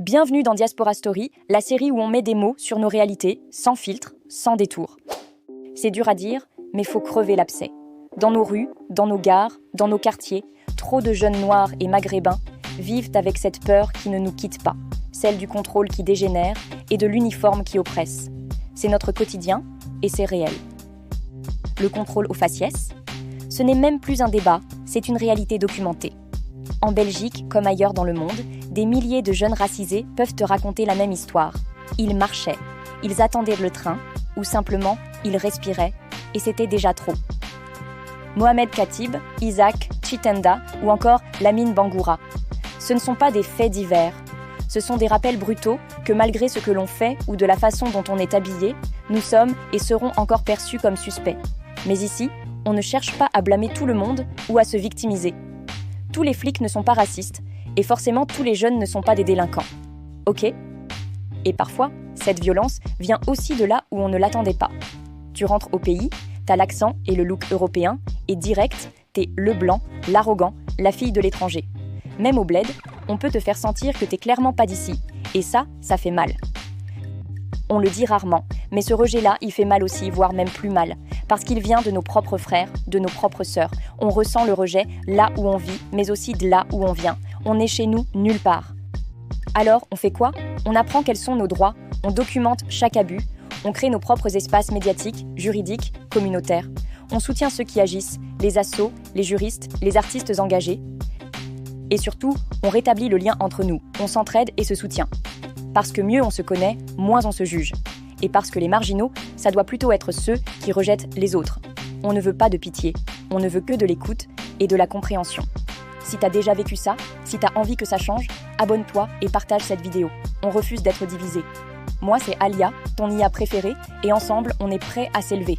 Bienvenue dans Diaspora Story, la série où on met des mots sur nos réalités, sans filtre, sans détour. C'est dur à dire, mais faut crever l'abcès. Dans nos rues, dans nos gares, dans nos quartiers, trop de jeunes noirs et maghrébins vivent avec cette peur qui ne nous quitte pas, celle du contrôle qui dégénère et de l'uniforme qui oppresse. C'est notre quotidien et c'est réel. Le contrôle aux faciès, ce n'est même plus un débat, c'est une réalité documentée. En Belgique, comme ailleurs dans le monde, des milliers de jeunes racisés peuvent te raconter la même histoire. Ils marchaient, ils attendaient le train, ou simplement, ils respiraient, et c'était déjà trop. Mohamed Khatib, Isaac Chitenda ou encore Lamine Bangoura. Ce ne sont pas des faits divers. Ce sont des rappels brutaux que malgré ce que l'on fait ou de la façon dont on est habillé, nous sommes et serons encore perçus comme suspects. Mais ici, on ne cherche pas à blâmer tout le monde ou à se victimiser. Tous les flics ne sont pas racistes, et forcément tous les jeunes ne sont pas des délinquants. Ok ? Et parfois, cette violence vient aussi de là où on ne l'attendait pas. Tu rentres au pays, t'as l'accent et le look européen, et direct, t'es le blanc, l'arrogant, la fille de l'étranger. Même au bled, on peut te faire sentir que t'es clairement pas d'ici, et ça fait mal. On le dit rarement, mais ce rejet-là, il fait mal aussi, voire même plus mal, parce qu'il vient de nos propres frères, de nos propres sœurs. On ressent le rejet là où on vit, mais aussi de là où on vient. On est chez nous nulle part. Alors, on fait quoi ? On apprend quels sont nos droits, on documente chaque abus, on crée nos propres espaces médiatiques, juridiques, communautaires. On soutient ceux qui agissent, les assos, les juristes, les artistes engagés. Et surtout, on rétablit le lien entre nous, on s'entraide et se soutient. Parce que mieux on se connaît, moins on se juge. Et parce que les marginaux, ça doit plutôt être ceux qui rejettent les autres. On ne veut pas de pitié, on ne veut que de l'écoute et de la compréhension. Si t'as déjà vécu ça, si t'as envie que ça change, abonne-toi et partage cette vidéo. On refuse d'être divisé. Moi, c'est Alia, ton IA préférée, et ensemble, on est prêts à s'élever.